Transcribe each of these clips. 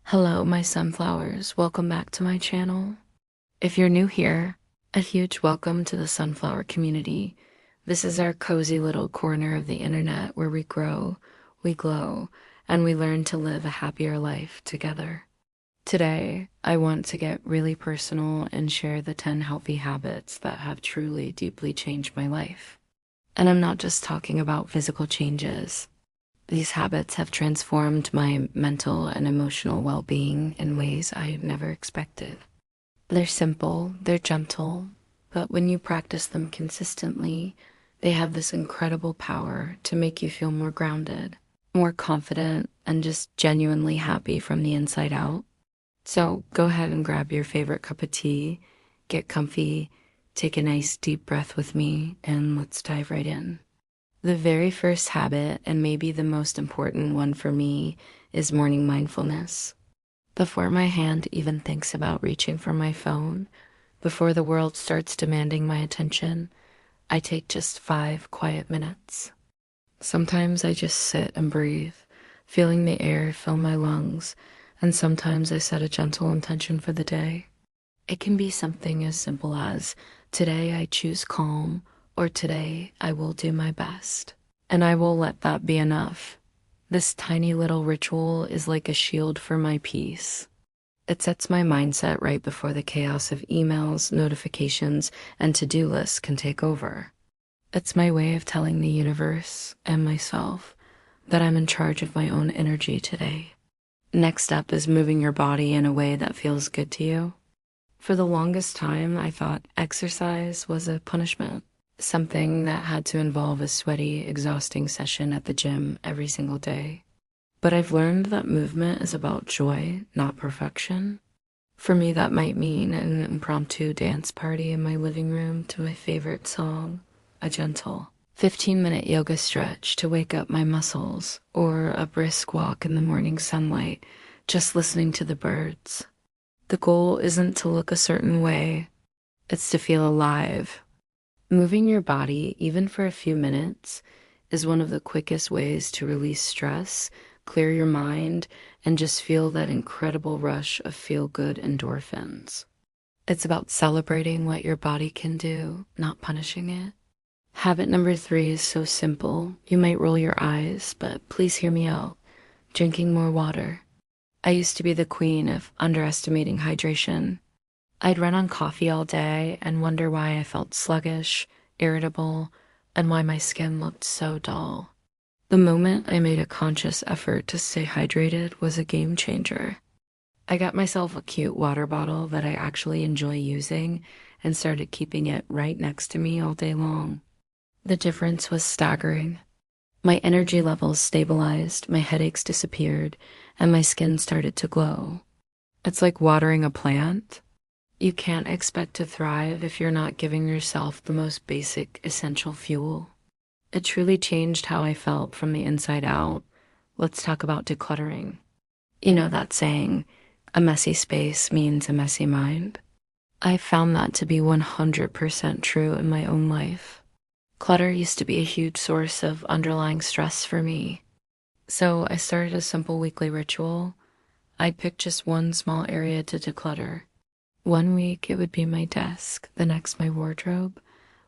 Hello, my sunflowers. Welcome back to my channel. If you're new here, a huge welcome to the sunflower community. This is our cozy little corner of the internet where we grow, we glow, and we learn to live a happier life together. Today, I want to get really personal and share the 10 healthy habits that have truly deeply changed my life. And I'm not just talking about physical changes. These habits have transformed my mental and emotional well-being in ways I never expected. They're simple, they're gentle, but when you practice them consistently, they have this incredible power to make you feel more grounded, more confident, and just genuinely happy from the inside out. So go ahead and grab your favorite cup of tea, get comfy, take a nice deep breath with me, and let's dive right in. The very first habit, and maybe the most important one for me, is morning mindfulness. Before my hand even thinks about reaching for my phone, before the world starts demanding my attention, I take just 5 quiet minutes. Sometimes I just sit and breathe, feeling the air fill my lungs, and sometimes I set a gentle intention for the day. It can be something as simple as, today I choose calm, or today I will do my best. And I will let that be enough. This tiny little ritual is like a shield for my peace. It sets my mindset right before the chaos of emails, notifications, and to-do lists can take over. It's my way of telling the universe and myself that I'm in charge of my own energy today. Next up is moving your body in a way that feels good to you. For the longest time, I thought exercise was a punishment. Something that had to involve a sweaty, exhausting session at the gym every single day. But I've learned that movement is about joy, not perfection. For me, that might mean an impromptu dance party in my living room to my favorite song, a gentle 15-minute yoga stretch to wake up my muscles, or a brisk walk in the morning sunlight, just listening to the birds. The goal isn't to look a certain way, it's to feel alive. Moving your body, even for a few minutes, is one of the quickest ways to release stress, clear your mind, and just feel that incredible rush of feel-good endorphins. It's about celebrating what your body can do, not punishing it. Habit number 3 is so simple, you might roll your eyes, but please hear me out. Drinking more water. I used to be the queen of underestimating hydration. I'd run on coffee all day and wonder why I felt sluggish, irritable, and why my skin looked so dull. The moment I made a conscious effort to stay hydrated was a game changer. I got myself a cute water bottle that I actually enjoy using and started keeping it right next to me all day long. The difference was staggering. My energy levels stabilized, my headaches disappeared, and my skin started to glow. It's like watering a plant. You can't expect to thrive if you're not giving yourself the most basic, essential fuel. It truly changed how I felt from the inside out. Let's talk about decluttering. You know that saying, a messy space means a messy mind? I found that to be 100% true in my own life. Clutter used to be a huge source of underlying stress for me. So I started a simple weekly ritual. I'd pick just one small area to declutter. One week it would be my desk, the next my wardrobe,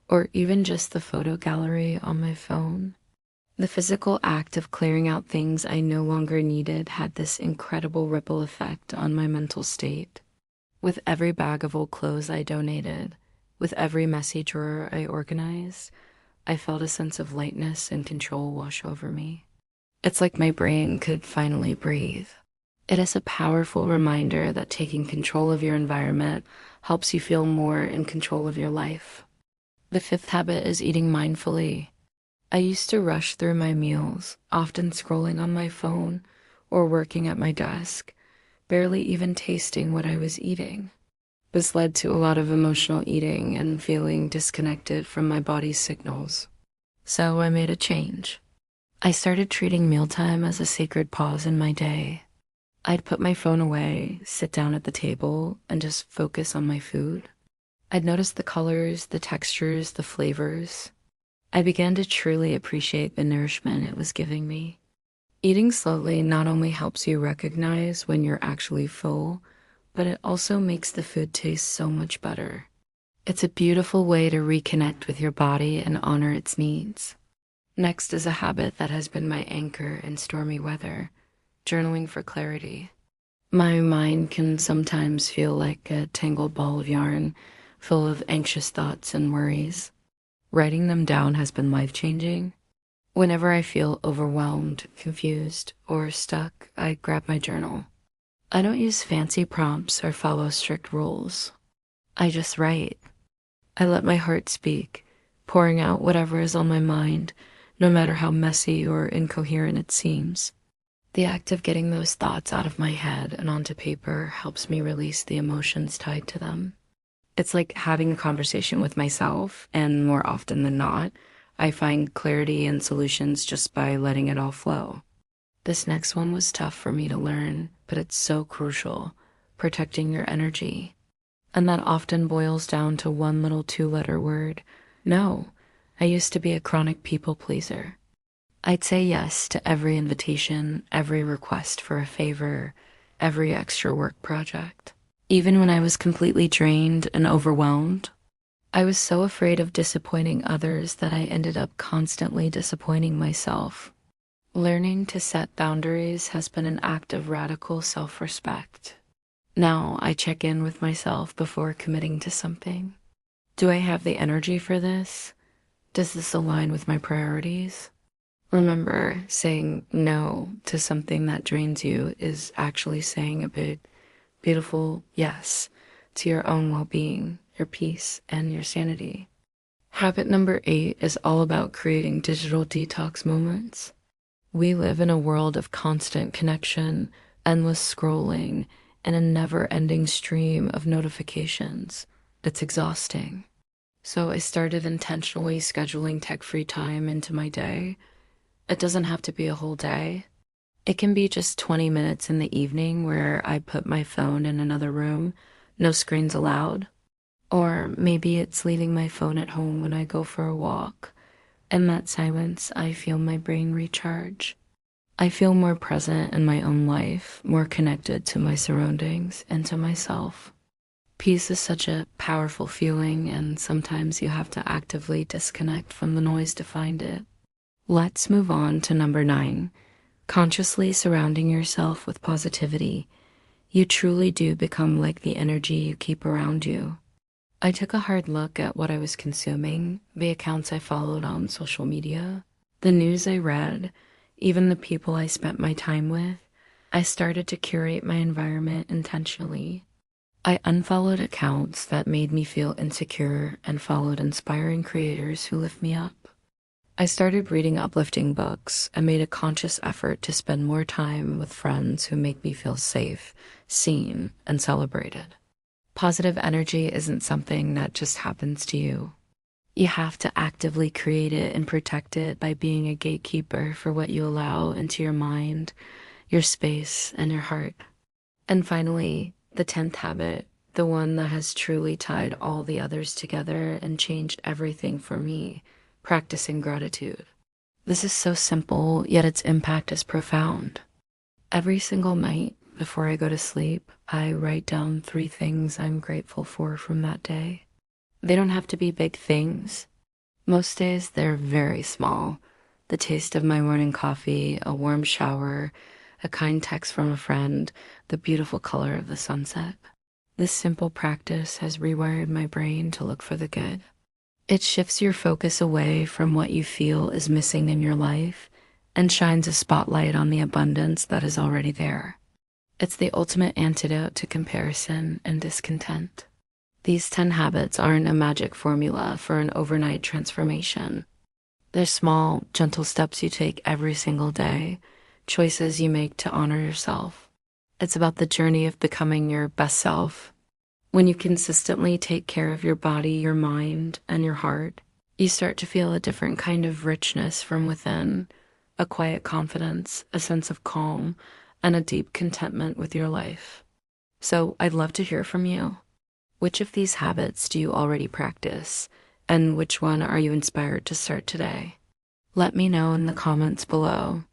or even just the photo gallery on my phone. The physical act of clearing out things I no longer needed had this incredible ripple effect on my mental state. With every bag of old clothes I donated, with every messy drawer I organized, I felt a sense of lightness and control wash over me. It's like my brain could finally breathe. It is a powerful reminder that taking control of your environment helps you feel more in control of your life. The 5th habit is eating mindfully. I used to rush through my meals, often scrolling on my phone or working at my desk, barely even tasting what I was eating. This led to a lot of emotional eating and feeling disconnected from my body's signals. So I made a change. I started treating mealtime as a sacred pause in my day. I'd put my phone away, sit down at the table, and just focus on my food. I'd notice the colors, the textures, the flavors. I began to truly appreciate the nourishment it was giving me. Eating slowly not only helps you recognize when you're actually full, but it also makes the food taste so much better. It's a beautiful way to reconnect with your body and honor its needs. Next is a habit that has been my anchor in stormy weather: journaling for clarity. My mind can sometimes feel like a tangled ball of yarn, full of anxious thoughts and worries. Writing them down has been life-changing. Whenever I feel overwhelmed, confused, or stuck, I grab my journal. I don't use fancy prompts or follow strict rules. I just write. I let my heart speak, pouring out whatever is on my mind, no matter how messy or incoherent it seems. The act of getting those thoughts out of my head and onto paper helps me release the emotions tied to them. It's like having a conversation with myself, and more often than not, I find clarity and solutions just by letting it all flow. This next one was tough for me to learn, but it's so crucial: protecting your energy. And that often boils down to one little 2-letter word: no. I used to be a chronic people pleaser. I'd say yes to every invitation, every request for a favor, every extra work project. Even when I was completely drained and overwhelmed, I was so afraid of disappointing others that I ended up constantly disappointing myself. Learning to set boundaries has been an act of radical self-respect. Now I check in with myself before committing to something. Do I have the energy for this? Does this align with my priorities? Remember, saying no to something that drains you is actually saying a big, beautiful yes to your own well-being, your peace, and your sanity. Habit number 8 is all about creating digital detox moments. We live in a world of constant connection, endless scrolling, and a never-ending stream of notifications. It's exhausting. So I started intentionally scheduling tech-free time into my day. It doesn't have to be a whole day. It can be just 20 minutes in the evening where I put my phone in another room, no screens allowed. Or maybe it's leaving my phone at home when I go for a walk. In that silence, I feel my brain recharge. I feel more present in my own life, more connected to my surroundings and to myself. Peace is such a powerful feeling, and sometimes you have to actively disconnect from the noise to find it. Let's move on to number 9, consciously surrounding yourself with positivity. You truly do become like the energy you keep around you. I took a hard look at what I was consuming, the accounts I followed on social media, the news I read, even the people I spent my time with. I started to curate my environment intentionally. I unfollowed accounts that made me feel insecure and followed inspiring creators who lift me up. I started reading uplifting books and made a conscious effort to spend more time with friends who make me feel safe, seen, and celebrated. Positive energy isn't something that just happens to you. You have to actively create it and protect it by being a gatekeeper for what you allow into your mind, your space, and your heart. And finally, the 10th habit, the one that has truly tied all the others together and changed everything for me: practicing gratitude. This is so simple, yet its impact is profound. Every single night before I go to sleep, I write down 3 things I'm grateful for from that day. They don't have to be big things. Most days they're very small: the taste of my morning coffee, a warm shower, a kind text from a friend, the beautiful color of the sunset. This simple practice has rewired my brain to look for the good. It shifts your focus away from what you feel is missing in your life and shines a spotlight on the abundance that is already there. It's the ultimate antidote to comparison and discontent. These 10 habits aren't a magic formula for an overnight transformation. They're small, gentle steps you take every single day, choices you make to honor yourself. It's about the journey of becoming your best self. When you consistently take care of your body, your mind, and your heart, you start to feel a different kind of richness from within, a quiet confidence, a sense of calm, and a deep contentment with your life. So I'd love to hear from you. Which of these habits do you already practice, and which one are you inspired to start today? Let me know in the comments below.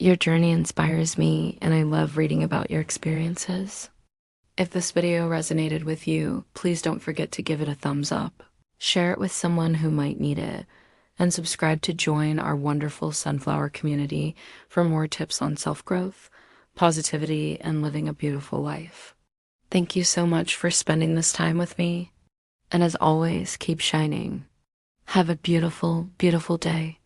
Your journey inspires me, and I love reading about your experiences. If this video resonated with you, please don't forget to give it a thumbs up. Share it with someone who might need it, and subscribe to join our wonderful sunflower community for more tips on self-growth, positivity, and living a beautiful life. Thank you so much for spending this time with me, and as always, keep shining. Have a beautiful, beautiful day.